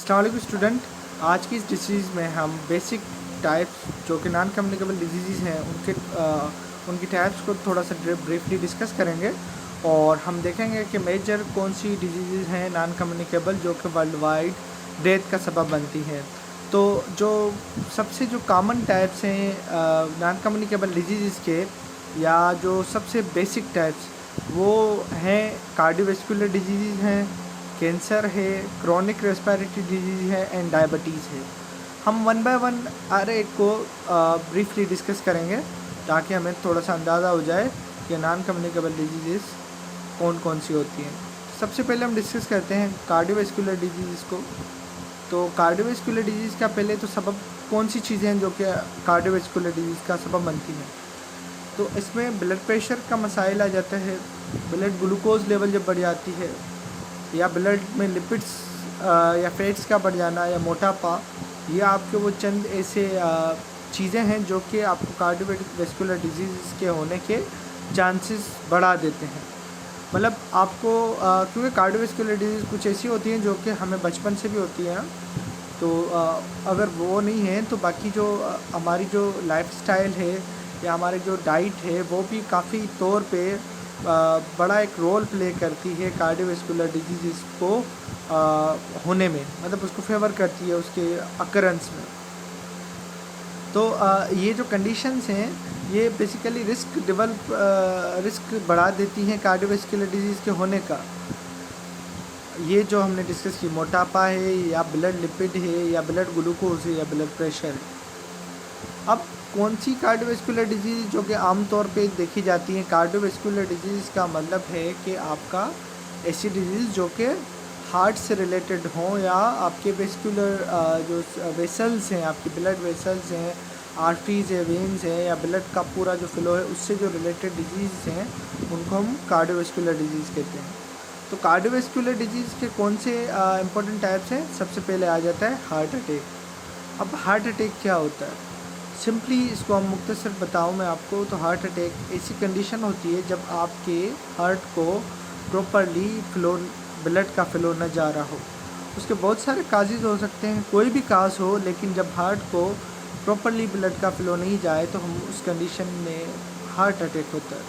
अस्सलाम वालेकुम स्टूडेंट। आज की इस डिसीज़ में हम बेसिक टाइप्स जो कि नॉन कम्युनिकेबल डिजीज़ हैं उनकी टाइप्स को थोड़ा सा ब्रीफली डिस्कस करेंगे और हम देखेंगे कि मेजर कौन सी डिजीज़ हैं नॉन कम्युनिकेबल जो कि वर्ल्ड वाइड डेथ का सबब बनती हैं। तो जो सबसे जो कॉमन टाइप्स हैं नॉन कम्युनिकेबल डिजीज़ के या जो सबसे बेसिक टाइप्स वो हैं कार्डियोवैस्कुलर डिजीज़ हैं, कैंसर है, क्रॉनिक रेस्पिरेटरी डिजीज़ है एंड डायबिटीज़ है। हम वन बाय वन हर एक को ब्रीफली डिस्कस करेंगे ताकि हमें थोड़ा सा अंदाज़ा हो जाए कि नॉन कम्युनिकेबल डिजीज़ कौन कौन सी होती हैं। सबसे पहले हम डिस्कस करते हैं कार्डियोवैस्कुलर डिजीज़ को। तो कार्डियोवैस्कुलर डिजीज़ का पहले तो सबब कौन सी चीज़ें हैं जो कि कार्डियोवैस्कुलर डिजीज़ का सबब बनती हैं। तो इसमें ब्लड प्रेशर का मसाइल आ जाता है, ब्लड ग्लूकोज लेवल जब बढ़ जाती है या ब्लड में लिपिड्स या फैट्स का बढ़ जाना या मोटापा, ये आपके वो चंद ऐसे चीज़ें हैं जो कि आपको कार्डियोवैस्कुलर डिजीज़ के होने के चांसेस बढ़ा देते हैं। मतलब आपको क्योंकि कार्डियोवैस्कुलर डिजीज़ कुछ ऐसी होती हैं जो कि हमें बचपन से भी होती हैं, तो अगर वो नहीं है तो बाकी जो हमारी जो लाइफस्टाइल है या हमारी जो डाइट है वो भी काफ़ी तौर पे बड़ा एक रोल प्ले करती है कार्डियोवैस्कुलर डिजीज़ को होने में, मतलब उसको फेवर करती है उसके अकरेंस में। तो ये जो कंडीशंस हैं ये बेसिकली रिस्क बढ़ा देती हैं कार्डियोवैस्कुलर डिजीज़ के होने का। ये जो हमने डिस्कस की, मोटापा है या ब्लड लिपिड है या ब्लड ग्लूकोज है या ब्लड प्रेशर है। अब कौन सी कार्डियोवैस्कुलर डिजीज़ जो कि आमतौर पे देखी जाती है, कार्डियोवैस्कुलर डिजीज़ का मतलब है कि आपका ऐसी डिजीज़ जो कि हार्ट से रिलेटेड हो या आपके वेस्कुलर जो वेसल्स हैं, आपकी ब्लड वेसल्स हैं, आर्टरीज है, वेन्स हैं या ब्लड का पूरा जो फ्लो है उससे जो रिलेटेड डिजीज़ हैं उनको हम कार्डियोवैस्कुलर डिजीज़ कहते हैं। तो कार्डियोवैस्कुलर डिजीज़ के कौन से इंपॉर्टेंट टाइप्स हैं? सबसे पहले आ जाता है हार्ट अटैक। अब हार्ट अटैक क्या होता है? सिंपली इसको हम मुख्तसर बताऊँ मैं आपको, तो हार्ट अटैक ऐसी कंडीशन होती है जब आपके हार्ट को प्रॉपरली ब्लड का फ्लो न जा रहा हो। उसके बहुत सारे काजेज़ हो सकते हैं, कोई भी काज हो, लेकिन जब हार्ट को प्रॉपरली ब्लड का फ्लो नहीं जाए तो हम उस कंडीशन में हार्ट अटैक होता है।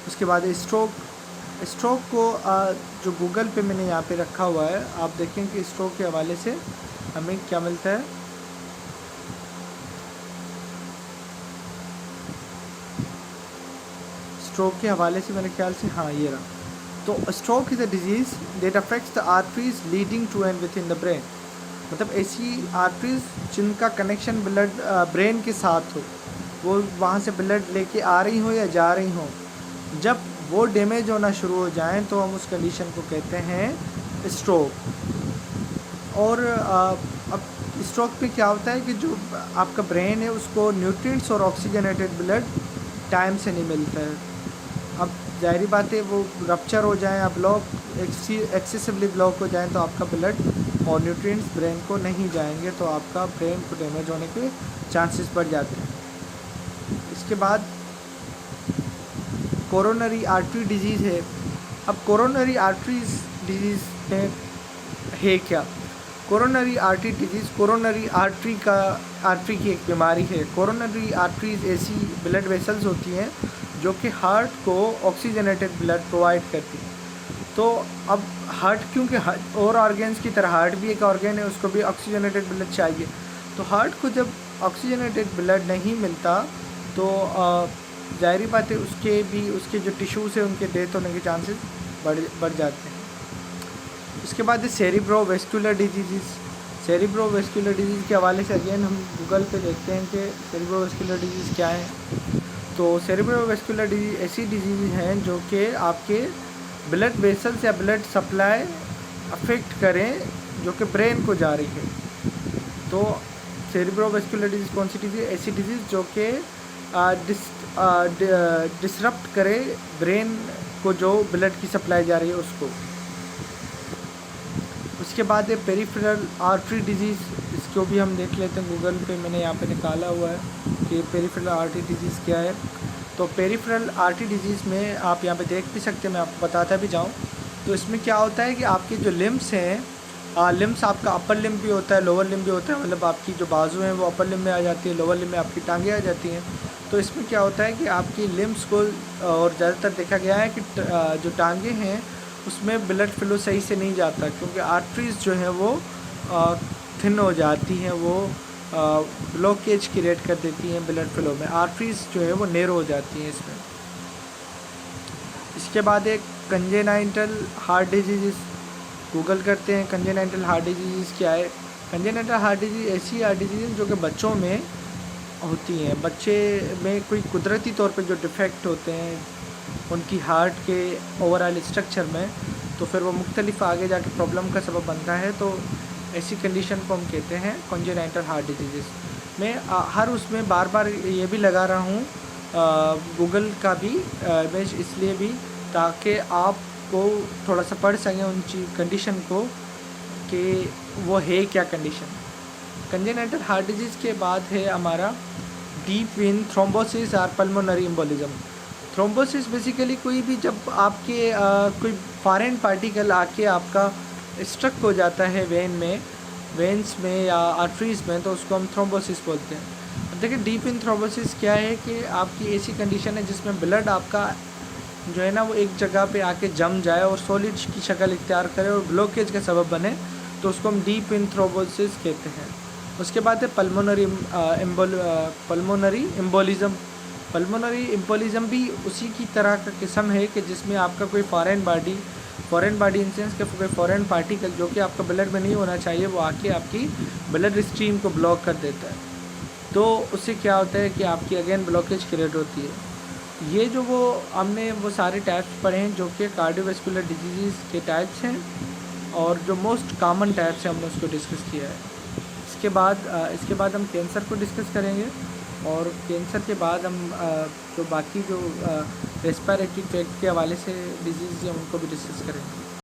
उसके बाद स्ट्रोक को जो गूगल पे मैंने यहाँ पे रखा हुआ है, आप देखें कि स्ट्रोक के हवाले से हमें क्या मिलता है। स्ट्रोक के हवाले से मेरे ख्याल से हाँ ये रहा। तो stroke is a disease that affects the arteries leading to and within the brain. मतलब ऐसी आर्टरीज जिनका कनेक्शन ब्लड ब्रेन के साथ हो, वो वहाँ से ब्लड लेके आ रही हो या जा रही हो, जब वो डैमेज होना शुरू हो जाएं तो हम उस कंडीशन को कहते हैं स्ट्रोक। और अब स्ट्रोक पे क्या होता है कि जो आपका ब्रेन है उसको न्यूट्रिएंट्स और ऑक्सीजनेटेड ब्लड टाइम से नहीं मिलता है। अब ज़ाहिरी बात है वो रप्चर हो जाए या ब्लॉक एक्सेसिवली ब्लॉक हो जाए तो आपका ब्लड और न्यूट्रिएंट्स ब्रेन को नहीं जाएंगे, तो आपका ब्रेन को डैमेज होने के चांसेस बढ़ जाते हैं। इसके बाद कोरोनरी आर्टरी डिजीज़ है। अब कोरोनरी आर्टरीज डिजीज़ में है क्या? Coronary artery disease, coronary artery की एक बीमारी है। कोरोनरी आर्टरीज ऐसी ब्लड वेसल्स होती हैं जो कि हार्ट को ऑक्सीजनेटेड ब्लड प्रोवाइड करती है। तो अब हार्ट, क्योंकि और ऑर्गेन्स की तरह हार्ट भी एक ऑर्गेन है, उसको भी ऑक्सीजनेटेड ब्लड चाहिए। तो हार्ट को जब ऑक्सीजनेटेड ब्लड नहीं मिलता तो ज़ाहिरी बात है उसके जो टिश्यूज़ हैं उनके डेथ होने के चांसेस बढ़ जाते हैं। उसके बाद सेरिब्रोवैस्कुलर डिजीज़। सेरिब्रोवैस्कुलर डिजीज़ के हवाले से अगेन हम गूगल पे देखते हैं कि सेरिब्रोवैस्कुलर डिजीज़ क्या है। तो सेरिब्रोवैस्कुलर डिजीज़ ऐसी डिजीज़ हैं जो कि आपके ब्लड वेसल्स या ब्लड सप्लाई अफेक्ट करें जो कि ब्रेन को जा रही है। तो सेरिब्रोवैस्कुलर डिजीज़ कौन सी डिजीज़? ऐसी डिजीज़ जो कि डिसरप्ट करे ब्रेन को, जो ब्लड की सप्लाई जा रही है उसको। उसके बाद है पेरिफेरल आर्टरी डिजीज़। इसको भी हम देख लेते हैं, गूगल पे मैंने यहाँ पे निकाला हुआ है कि पेरिफेरल आर्टरी डिजीज़ क्या है। तो पेरिफेरल आर्टरी डिजीज़ में आप यहाँ पे देख भी सकते हैं, मैं आपको बताता भी जाऊँ। तो इसमें क्या होता है कि आपके जो लिम्स हैं लिम्स आपका अपर लिम्ब भी होता है, लोअर लिम्ब भी होता है, मतलब आपकी जो बाजू हैं वो अपर लिम्ब में आ जाती है, लोअर लिम्ब में आपकी टांगें आ जाती हैं। तो इसमें क्या होता है कि आपकी लिम्स को, और ज़्यादातर देखा गया है कि जो टांगें हैं उसमें ब्लड फ्लो सही से नहीं जाता, क्योंकि आर्टरीज़ जो हैं वो थिन हो जाती हैं, वो ब्लॉकेज क्रिएट कर देती हैं ब्लड फ्लो में, आर्टरीज़ जो है वो नैरो हो जाती हैं इसमें। इसके बाद एक कंजेनाइटल हार्ट डिजीज़, गूगल करते हैं कंजेनाइटल हार्ट डिजीज़ क्या है। कंजेनाइटल हार्ट डिजीज़ ऐसी हार्ट डिजीज़ जो कि बच्चों में होती हैं, बच्चे में कोई कुदरती तौर पे जो डिफेक्ट होते हैं उनकी हार्ट के ओवरऑल स्ट्रक्चर में, तो फिर वो मुख्तलिफ आगे जाके प्रॉब्लम का सबब बनता है। तो ऐसी कंडीशन को हम कहते हैं कंजेनाइटल हार्ट डिजीज़। मैं हर उसमें बार बार ये भी लगा रहा हूँ गूगल का भी इमेज, इसलिए भी ताकि आपको थोड़ा सा पढ़ सकें उन कंडीशन को कि वो है क्या कंडीशन। कंजेनाइटल हार्ट डिजीज़ के बाद है हमारा डीप वेन थ्रोम्बोसिस और पल्मोनरी एम्बोलिज्म। थ्रोम्बोसिस बेसिकली कोई भी जब आपके कोई फॉरेन पार्टिकल आके आपका स्ट्रक हो जाता है वेन्स में या आर्टरीज़ में, तो उसको हम थ्रोम्बोसिस बोलते हैं। अब देखिए डीप वेन थ्रोम्बोसिस क्या है कि आपकी ऐसी कंडीशन है जिसमें ब्लड आपका जो है ना वो एक जगह पे आके जम जाए और सॉलिड की शक्ल इख्तियार करे और ब्लॉकेज का सबब बने, तो उसको हम डीप वेन थ्रोम्बोसिस कहते हैं। उसके बाद है पल्मोनरी एम्बोलिज़म। पल्मोनरी एम्बोलिज़म भी उसी की तरह का किस्म है कि जिसमें आपका कोई फॉरेन बॉडी इन सेंस के कोई फॉरेन पार्टिकल जो कि आपका ब्लड में नहीं होना चाहिए वो आके आपकी ब्लड स्ट्रीम को ब्लॉक कर देता है। तो उससे क्या होता है कि आपकी अगेन ब्लॉकेज क्रिएट होती है। ये जो वो हमने वो सारे टाइप्स पढ़े हैं जो कि कार्डियोवैस्कुलर डिजीज़ के टाइप्स हैं, और जो मोस्ट कॉमन टाइप्स हैं हमने उसको डिस्कस किया है। इसके बाद हम कैंसर को डिस्कस करेंगे, और कैंसर के बाद हम जो बाकी जो रेस्पिरेटरी ट्रैक्ट के हवाले से डिजीज़ हैं उनको भी डिस्कस करेंगे।